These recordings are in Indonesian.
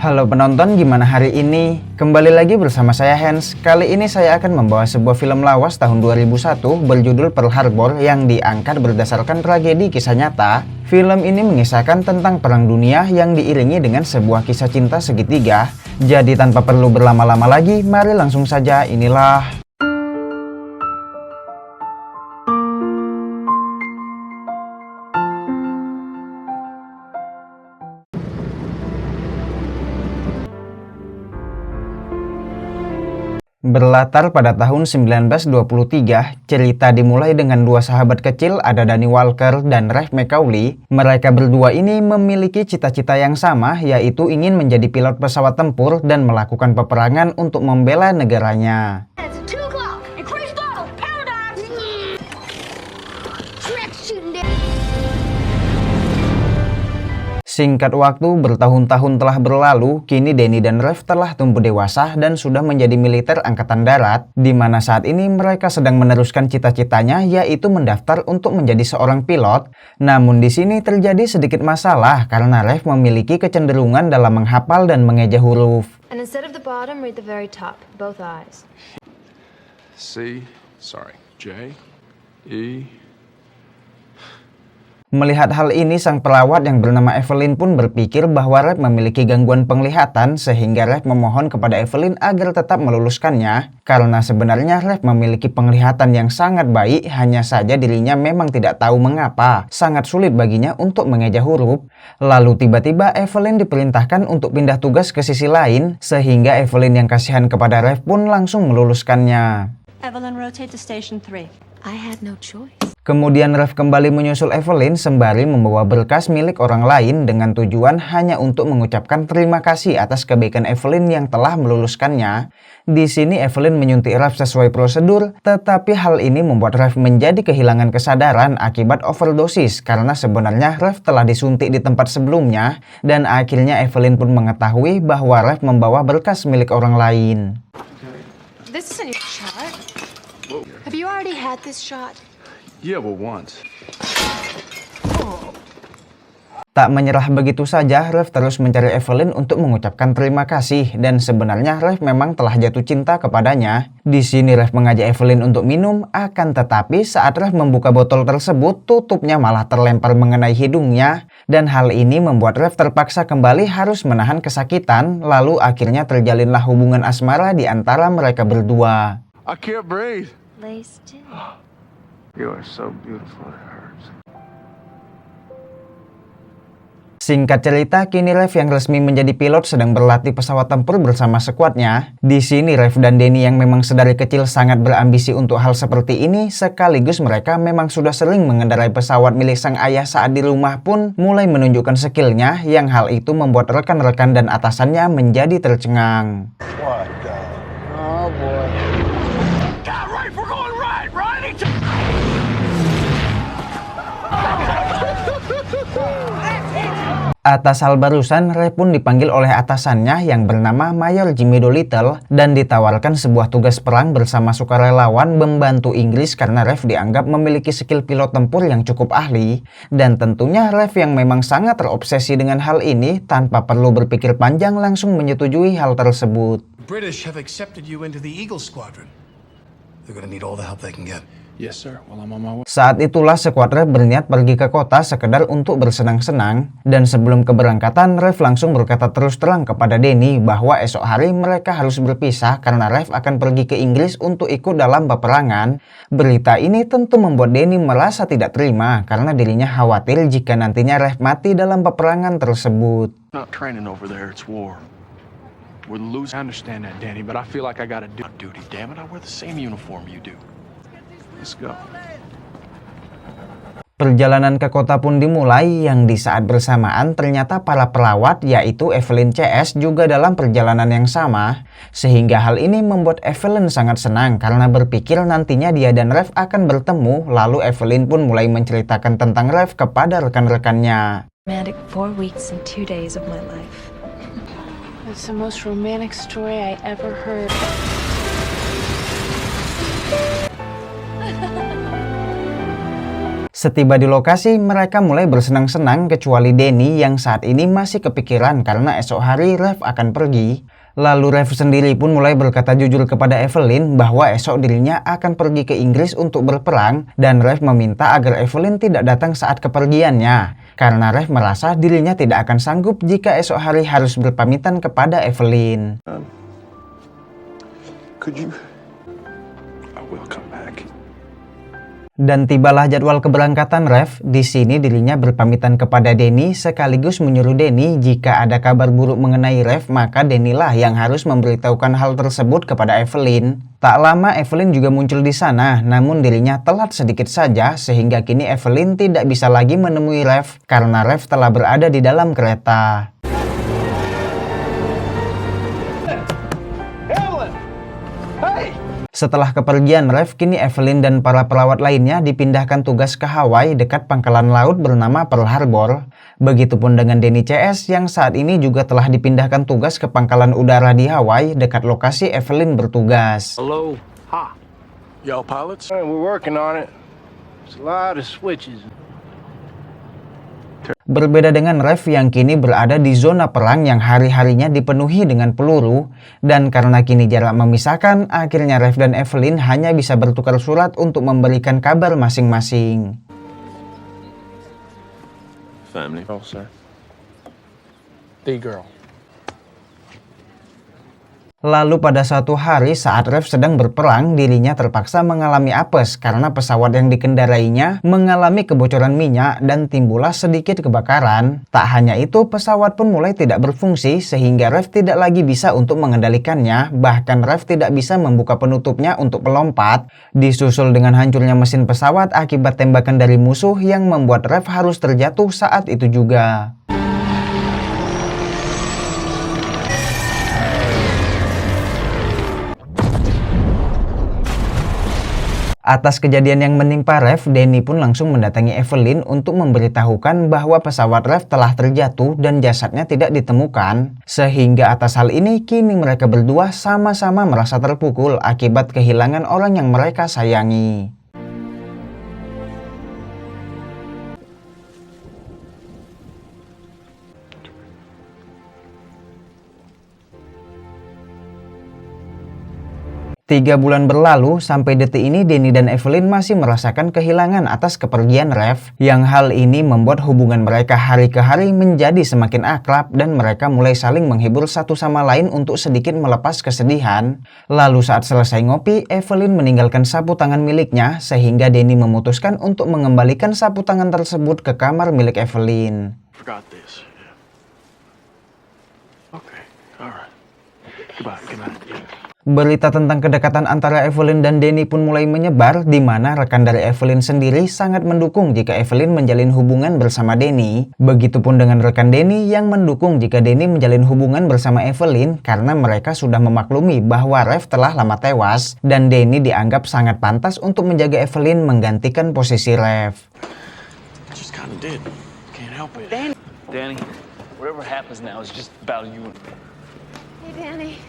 Halo penonton, gimana hari ini? Kembali lagi bersama saya Hans. Kali ini saya akan membawa sebuah film lawas tahun 2001 berjudul Pearl Harbor yang diangkat berdasarkan tragedi kisah nyata. Film ini mengisahkan tentang perang dunia yang diiringi dengan sebuah kisah cinta segitiga. Jadi tanpa perlu berlama-lama lagi, mari langsung saja inilah Berlatar pada tahun 1923, cerita dimulai dengan dua sahabat kecil, ada Danny Walker dan Rev McCauley. Mereka berdua ini memiliki cita-cita yang sama, yaitu ingin menjadi pilot pesawat tempur dan melakukan peperangan untuk membela negaranya. Singkat waktu, bertahun-tahun telah berlalu, kini Danny dan Rev telah tumbuh dewasa dan sudah menjadi militer angkatan darat, di mana saat ini mereka sedang meneruskan cita-citanya, yaitu mendaftar untuk menjadi seorang pilot. Namun di sini terjadi sedikit masalah karena Rev memiliki kecenderungan dalam menghafal dan mengeja huruf. And instead of the bottom, read the very top, both eyes. J, E. Melihat hal ini, sang pelawat yang bernama Evelyn pun berpikir bahwa Rev memiliki gangguan penglihatan, sehingga Rev memohon kepada Evelyn agar tetap meluluskannya. Karena sebenarnya Rev memiliki penglihatan yang sangat baik, hanya saja dirinya memang tidak tahu mengapa sangat sulit baginya untuk mengeja huruf. Lalu tiba-tiba Evelyn diperintahkan untuk pindah tugas ke sisi lain, sehingga Evelyn yang kasihan kepada Rev pun langsung meluluskannya. Evelyn, rotate to station 3. I had no choice. Kemudian Rev kembali menyusul Evelyn sembari membawa berkas milik orang lain dengan tujuan hanya untuk mengucapkan terima kasih atas kebaikan Evelyn yang telah meluluskannya. Di sini Evelyn menyuntik Rev sesuai prosedur, tetapi hal ini membuat Rev menjadi kehilangan kesadaran akibat overdosis karena sebenarnya Rev telah disuntik di tempat sebelumnya, dan akhirnya Evelyn pun mengetahui bahwa Rev membawa berkas milik orang lain. This isn't your shot. Have you already had this shot? Yeah, well, once. Tak menyerah begitu saja, Rev terus mencari Evelyn untuk mengucapkan terima kasih, dan sebenarnya Rev memang telah jatuh cinta kepadanya. Di sini Rev mengajak Evelyn untuk minum, akan tetapi saat Rev membuka botol tersebut, tutupnya malah terlempar mengenai hidungnya, dan hal ini membuat Rev terpaksa kembali harus menahan kesakitan, lalu akhirnya terjalinlah hubungan asmara di antara mereka berdua. I can't breathe. Lay still. You are so beautiful, it hurts. Singkat cerita, kini Rev yang resmi menjadi pilot sedang berlatih pesawat tempur bersama skuadnya. Di sini Rev dan Danny yang memang sedari kecil sangat berambisi untuk hal seperti ini, sekaligus mereka memang sudah sering mengendarai pesawat milik sang ayah saat di rumah pun mulai menunjukkan skillnya, yang hal itu membuat rekan-rekan dan atasannya menjadi tercengang. What the? Oh boy. God, right, we're going right, right? Atas hal barusan, Rev pun dipanggil oleh atasannya yang bernama Mayor Jimmy Dolittle dan ditawarkan sebuah tugas perang bersama sukarelawan membantu Inggris karena Rev dianggap memiliki skill pilot tempur yang cukup ahli. Dan tentunya Rev yang memang sangat terobsesi dengan hal ini tanpa perlu berpikir panjang langsung menyetujui hal tersebut. British have accepted you into the Eagle Squadron. They're gonna need all the help they can get. Yes, sir. Well, I'm on my way. Saat itulah skuad Rev berniat pergi ke kota sekedar untuk bersenang-senang, dan sebelum keberangkatan Rev langsung berkata terus terang kepada Danny bahwa esok hari mereka harus berpisah karena Rev akan pergi ke Inggris untuk ikut dalam peperangan. Berita ini tentu membuat Danny merasa tidak terima karena dirinya khawatir jika nantinya Rev mati dalam peperangan tersebut. Not training over there, it's war. We're losing. I understand that, Danny, but I feel like I gotta do duty. Damn it, I wear the same uniform you do. Let's go. Perjalanan ke kota pun dimulai, yang di saat bersamaan ternyata para pelawat yaitu Evelyn CS juga dalam perjalanan yang sama. Sehingga hal ini membuat Evelyn sangat senang karena berpikir nantinya dia dan Rev akan bertemu. Lalu Evelyn pun mulai menceritakan tentang Rev kepada rekan-rekannya. Romantic 4 weeks and 2 days of my life. It's the most romantic story I ever heard. Setiba di lokasi, mereka mulai bersenang-senang kecuali Danny yang saat ini masih kepikiran karena esok hari Rev akan pergi. Lalu Rev sendiri pun mulai berkata jujur kepada Evelyn bahwa esok dirinya akan pergi ke Inggris untuk berperang dan Rev meminta agar Evelyn tidak datang saat kepergiannya karena Rev merasa dirinya tidak akan sanggup jika esok hari harus berpamitan kepada Evelyn. Could you? I will come back. Dan tibalah jadwal keberangkatan Rev. Di sini dirinya berpamitan kepada Danny sekaligus menyuruh Danny jika ada kabar buruk mengenai Rev, maka Danny lah yang harus memberitahukan hal tersebut kepada Evelyn. Tak lama Evelyn juga muncul di sana, namun dirinya telat sedikit saja sehingga kini Evelyn tidak bisa lagi menemui Rev karena Rev telah berada di dalam kereta. Setelah kepergian Rev, kini Evelyn dan para perawat lainnya dipindahkan tugas ke Hawaii dekat pangkalan laut bernama Pearl Harbor. Begitupun dengan Danny CS yang saat ini juga telah dipindahkan tugas ke pangkalan udara di Hawaii dekat lokasi Evelyn bertugas. Hello. Hi. Y'all pilots? We're working on it. There's a lot of switches. Berbeda dengan Rev yang kini berada di zona perang yang hari-harinya dipenuhi dengan peluru, dan karena kini jarak memisahkan, akhirnya Rev dan Evelyn hanya bisa bertukar surat untuk memberikan kabar masing-masing. Family. Oh, sir. The girl. Lalu pada suatu hari saat Rev sedang berperang, dirinya terpaksa mengalami apes karena pesawat yang dikendarainya mengalami kebocoran minyak dan timbullah sedikit kebakaran. Tak hanya itu, pesawat pun mulai tidak berfungsi sehingga Rev tidak lagi bisa untuk mengendalikannya, bahkan Rev tidak bisa membuka penutupnya untuk melompat. Disusul dengan hancurnya mesin pesawat akibat tembakan dari musuh yang membuat Rev harus terjatuh saat itu juga. Atas kejadian yang menimpa Rev, Danny pun langsung mendatangi Evelyn untuk memberitahukan bahwa pesawat Rev telah terjatuh dan jasadnya tidak ditemukan. Sehingga atas hal ini, kini mereka berdua sama-sama merasa terpukul akibat kehilangan orang yang mereka sayangi. Tiga bulan berlalu, sampai detik ini Danny dan Evelyn masih merasakan kehilangan atas kepergian Rev. Yang hal ini membuat hubungan mereka hari ke hari menjadi semakin akrab dan mereka mulai saling menghibur satu sama lain untuk sedikit melepas kesedihan. Lalu saat selesai ngopi, Evelyn meninggalkan sapu tangan miliknya sehingga Danny memutuskan untuk mengembalikan sapu tangan tersebut ke kamar milik Evelyn. Forgot this. Okay. All right. Goodbye. Good night. Yeah. Berita tentang kedekatan antara Evelyn dan Danny pun mulai menyebar, di mana rekan dari Evelyn sendiri sangat mendukung jika Evelyn menjalin hubungan bersama Danny. Begitupun dengan rekan Danny yang mendukung jika Danny menjalin hubungan bersama Evelyn karena mereka sudah memaklumi bahwa Rev telah lama tewas dan Danny dianggap sangat pantas untuk menjaga Evelyn menggantikan posisi Rev. Just kinda did. Can't help it. Danny, whatever happens now is just about you. Hey, Danny.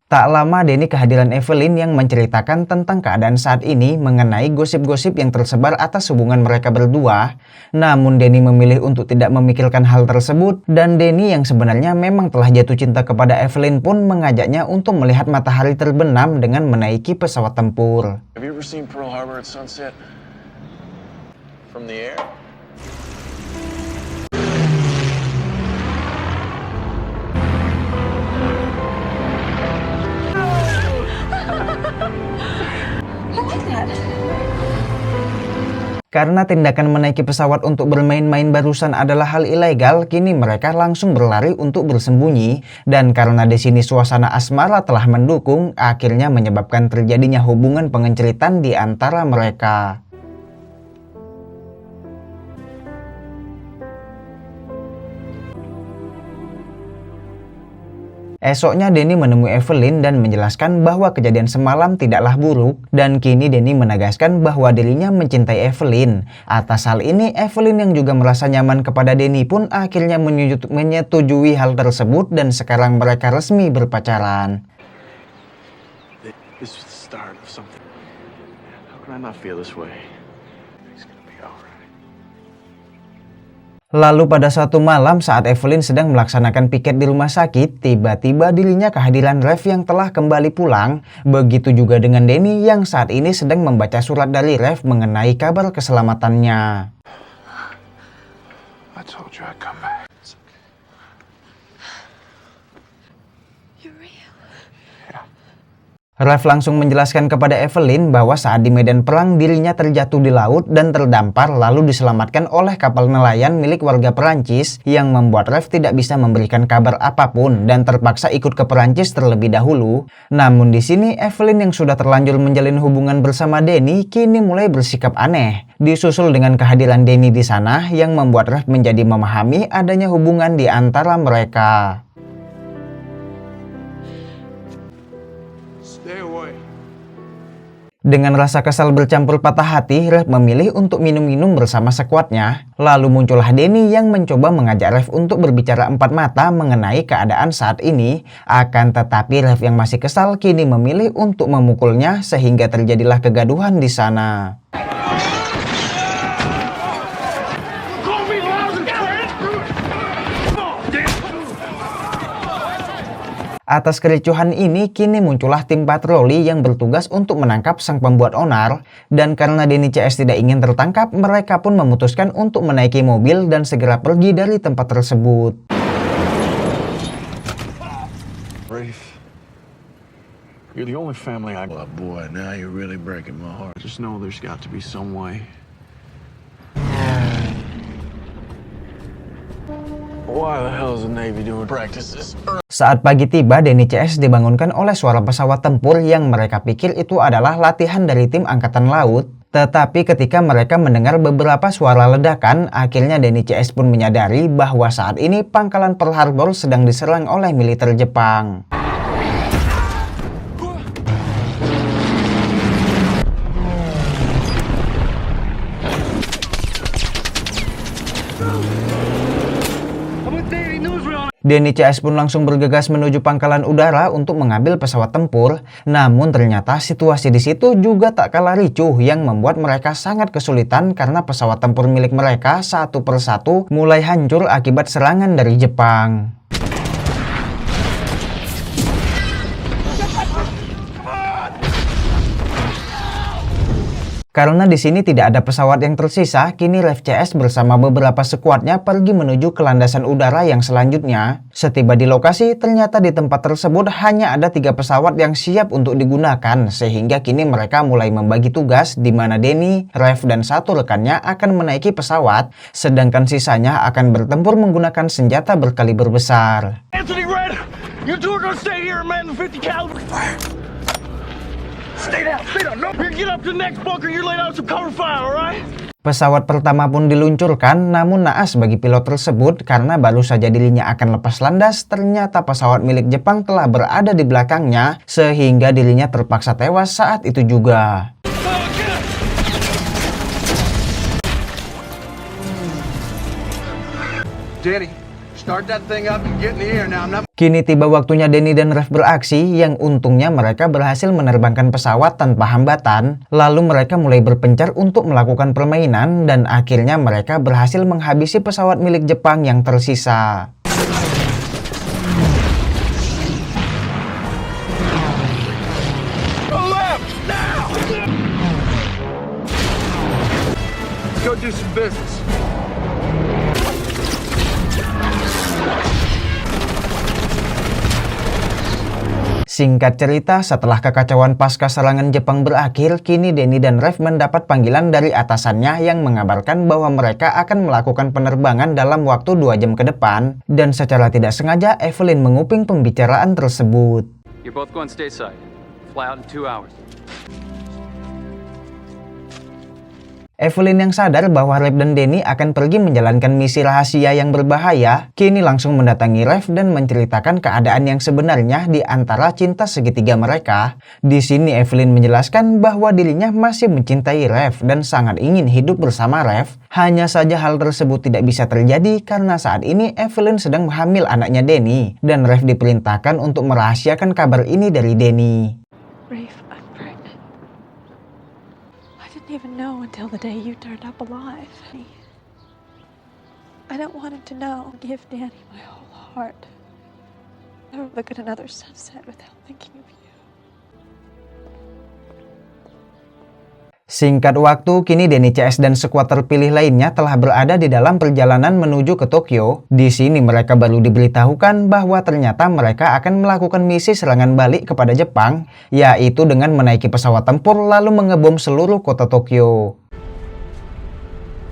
Tak lama Danny kehadiran Evelyn yang menceritakan tentang keadaan saat ini mengenai gosip-gosip yang tersebar atas hubungan mereka berdua. Namun Danny memilih untuk tidak memikirkan hal tersebut dan Danny yang sebenarnya memang telah jatuh cinta kepada Evelyn pun mengajaknya untuk melihat matahari terbenam dengan menaiki pesawat tempur. Have you ever seen Pearl Harbor at sunset? From the air? Karena tindakan menaiki pesawat untuk bermain-main barusan adalah hal ilegal, kini mereka langsung berlari untuk bersembunyi. Dan karena di sini suasana asmara telah mendukung, akhirnya menyebabkan terjadinya hubungan pengenceritan di antara mereka. Esoknya Danny menemui Evelyn dan menjelaskan bahwa kejadian semalam tidaklah buruk dan kini Danny menegaskan bahwa dirinya mencintai Evelyn. Atas hal ini, Evelyn yang juga merasa nyaman kepada Danny pun akhirnya menyetujui hal tersebut dan sekarang mereka resmi berpacaran. This was the start of something. How can I not feel this way? Lalu pada suatu malam saat Evelyn sedang melaksanakan piket di rumah sakit, tiba-tiba dirinya kehadiran Rev yang telah kembali pulang. Begitu juga dengan Danny yang saat ini sedang membaca surat dari Rev mengenai kabar keselamatannya. I told you I'd come back. You're real. Rev langsung menjelaskan kepada Evelyn bahwa saat di medan perang dirinya terjatuh di laut dan terdampar lalu diselamatkan oleh kapal nelayan milik warga Perancis yang membuat Rev tidak bisa memberikan kabar apapun dan terpaksa ikut ke Perancis terlebih dahulu. Namun di sini Evelyn yang sudah terlanjur menjalin hubungan bersama Danny kini mulai bersikap aneh. Disusul dengan kehadiran Danny di sana yang membuat Rev menjadi memahami adanya hubungan di antara mereka. Stay away. Dengan rasa kesal bercampur patah hati, Rev memilih untuk minum-minum bersama sekuatnya. Lalu muncullah Danny yang mencoba mengajak Rev untuk berbicara empat mata mengenai keadaan saat ini. Akan tetapi Rev yang masih kesal kini memilih untuk memukulnya sehingga terjadilah kegaduhan di sana. Atas kericuhan ini, kini muncullah tim patroli yang bertugas untuk menangkap sang pembuat onar. Dan karena Danny CS tidak ingin tertangkap, mereka pun memutuskan untuk menaiki mobil dan segera pergi dari tempat tersebut. Rafe, you're the only family I love. Boy, now you're really breaking my heart. Just know there's got to be some way. Why the hell is the Navy doing practices? Saat pagi tiba, Danny CS dibangunkan oleh suara pesawat tempur yang mereka pikir itu adalah latihan dari tim angkatan laut. Tetapi ketika mereka mendengar beberapa suara ledakan, akhirnya Danny CS pun menyadari bahwa saat ini pangkalan Pearl Harbor sedang diserang oleh militer Jepang. Danny CS pun langsung bergegas menuju pangkalan udara untuk mengambil pesawat tempur. Namun ternyata situasi di situ juga tak kalah ricuh yang membuat mereka sangat kesulitan karena pesawat tempur milik mereka satu persatu mulai hancur akibat serangan dari Jepang. Karena di sini tidak ada pesawat yang tersisa, kini Rev CS bersama beberapa sekuatnya pergi menuju ke landasan udara yang selanjutnya. Setiba di lokasi, ternyata di tempat tersebut hanya ada 3 pesawat yang siap untuk digunakan, sehingga kini mereka mulai membagi tugas di mana Danny, Rev, dan satu rekannya akan menaiki pesawat, sedangkan sisanya akan bertempur menggunakan senjata berkaliber besar. Anthony Red, you two are gonna stay here and man the 50 caliber. Stay down, no. Here, get up to the next bunker, you're laying out some cover fire, alright? Pesawat pertama pun diluncurkan, namun naas bagi pilot tersebut karena baru saja dirinya akan lepas landas, ternyata pesawat milik Jepang telah berada di belakangnya, sehingga dirinya terpaksa tewas saat itu juga. Danny, start that thing up and get in the air now. I'm not... Kini tiba waktunya Danny dan Rev beraksi, yang untungnya mereka berhasil menerbangkan pesawat tanpa hambatan. Lalu mereka mulai berpencar untuk melakukan permainan dan akhirnya mereka berhasil menghabisi pesawat milik Jepang yang tersisa. Go do some business. Singkat cerita, setelah kekacauan pasca serangan Jepang berakhir, kini Danny dan Rev mendapat panggilan dari atasannya yang mengabarkan bahwa mereka akan melakukan penerbangan dalam waktu 2 jam ke depan. Dan secara tidak sengaja, Evelyn menguping pembicaraan tersebut. You're both going stateside. Fly out in 2 hours. Evelyn yang sadar bahwa Rev dan Danny akan pergi menjalankan misi rahasia yang berbahaya, kini langsung mendatangi Rev dan menceritakan keadaan yang sebenarnya di antara cinta segitiga mereka. Di sini Evelyn menjelaskan bahwa dirinya masih mencintai Rev dan sangat ingin hidup bersama Rev. Hanya saja hal tersebut tidak bisa terjadi karena saat ini Evelyn sedang hamil anaknya Danny dan Rev diperintahkan untuk merahasiakan kabar ini dari Danny. Rafe, I'm pregnant. I didn't even know until the day you turned up alive. I don't want him to know. Give Danny my whole heart. Never look at another sunset without thinking of you. Singkat waktu, kini Danny CS dan skuad terpilih lainnya telah berada di dalam perjalanan menuju ke Tokyo. Di sini mereka baru diberitahukan bahwa ternyata mereka akan melakukan misi serangan balik kepada Jepang, yaitu dengan menaiki pesawat tempur lalu mengebom seluruh kota Tokyo.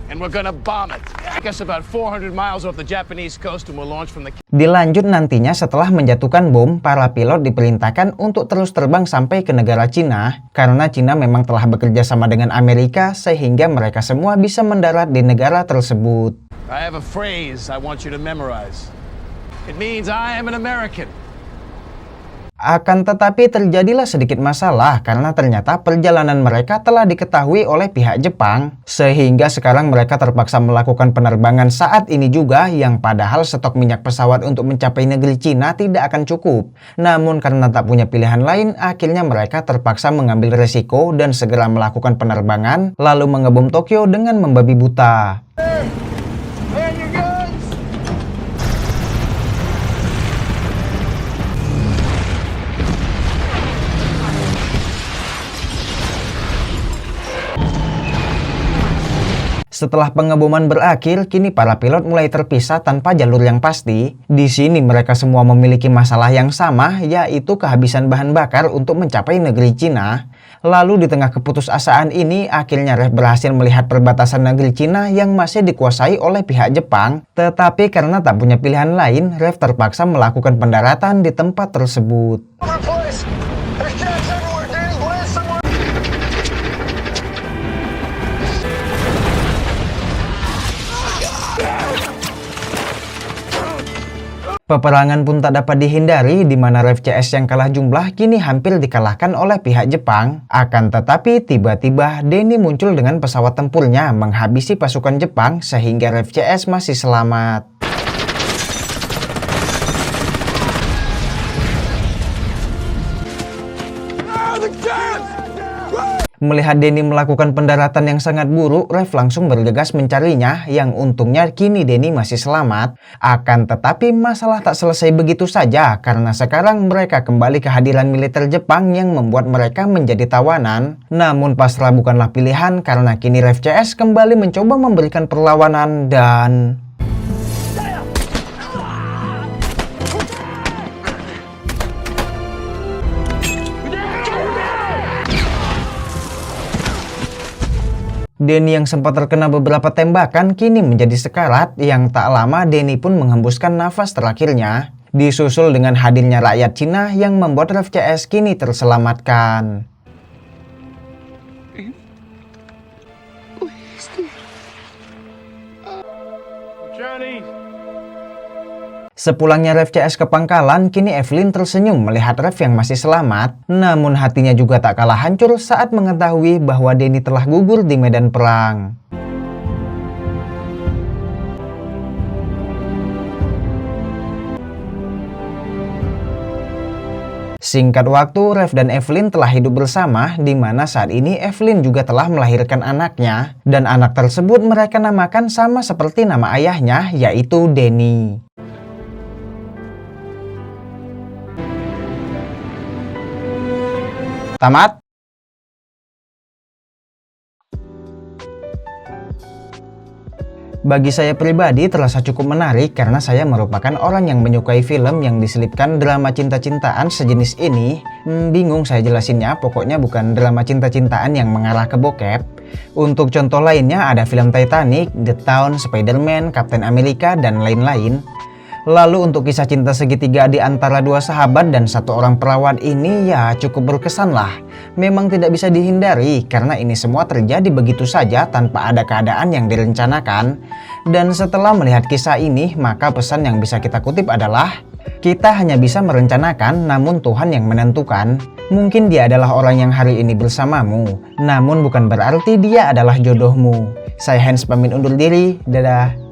And we're gonna bomb it. I guess about 400 miles off the Japanese coast and we'll launch from the... Dilanjut nantinya setelah menjatuhkan bom, para pilot diperintahkan untuk terus terbang sampai ke negara Cina, karena Cina memang telah bekerja sama dengan Amerika sehingga mereka semua bisa mendarat di negara tersebut. I have a phrase I want you to memorize. It means I am an American. Akan tetapi terjadilah sedikit masalah karena ternyata perjalanan mereka telah diketahui oleh pihak Jepang, sehingga sekarang mereka terpaksa melakukan penerbangan saat ini juga yang padahal stok minyak pesawat untuk mencapai negeri Cina tidak akan cukup. Namun karena tak punya pilihan lain, akhirnya mereka terpaksa mengambil resiko dan segera melakukan penerbangan lalu mengebom Tokyo dengan membabi buta. Setelah pengeboman berakhir, kini para pilot mulai terpisah tanpa jalur yang pasti. Di sini mereka semua memiliki masalah yang sama, yaitu kehabisan bahan bakar untuk mencapai negeri Cina. Lalu di tengah keputusasaan ini, akhirnya Rev berhasil melihat perbatasan negeri Cina yang masih dikuasai oleh pihak Jepang. Tetapi karena tak punya pilihan lain, Rev terpaksa melakukan pendaratan di tempat tersebut. Peperangan pun tak dapat dihindari di mana Rev CS yang kalah jumlah kini hampir dikalahkan oleh pihak Jepang. Akan tetapi tiba-tiba Danny muncul dengan pesawat tempurnya menghabisi pasukan Jepang sehingga Rev CS masih selamat. Melihat Danny melakukan pendaratan yang sangat buruk, Rev langsung bergegas mencarinya, yang untungnya kini Danny masih selamat. Akan tetapi masalah tak selesai begitu saja, karena sekarang mereka kembali kehadiran militer Jepang yang membuat mereka menjadi tawanan. Namun pasrah bukanlah pilihan, karena kini Rev CS kembali mencoba memberikan perlawanan dan... Danny yang sempat terkena beberapa tembakan kini menjadi sekarat, yang tak lama Danny pun menghembuskan nafas terakhirnya. Disusul dengan hadirnya rakyat Cina yang membuat Rev CS kini terselamatkan. Sepulangnya Rev CS ke pangkalan, kini Evelyn tersenyum melihat Rev yang masih selamat. Namun hatinya juga tak kalah hancur saat mengetahui bahwa Danny telah gugur di medan perang. Singkat waktu, Rev dan Evelyn telah hidup bersama, di mana saat ini Evelyn juga telah melahirkan anaknya. Dan anak tersebut mereka namakan sama seperti nama ayahnya, yaitu Danny. Tamat. Bagi saya pribadi terasa cukup menarik karena saya merupakan orang yang menyukai film yang diselipkan drama cinta-cintaan sejenis ini. Bingung saya jelasinnya, pokoknya bukan drama cinta-cintaan yang mengarah ke bokep. Untuk contoh lainnya ada film Titanic, The Town, Spider-Man, Captain America, dan lain-lain. Lalu untuk kisah cinta segitiga di antara dua sahabat dan satu orang perawat ini ya cukup berkesan lah. Memang tidak bisa dihindari karena ini semua terjadi begitu saja tanpa ada keadaan yang direncanakan. Dan setelah melihat kisah ini, maka pesan yang bisa kita kutip adalah kita hanya bisa merencanakan, namun Tuhan yang menentukan. Mungkin dia adalah orang yang hari ini bersamamu, namun bukan berarti dia adalah jodohmu. Saya Hans pamit undur diri, dadah.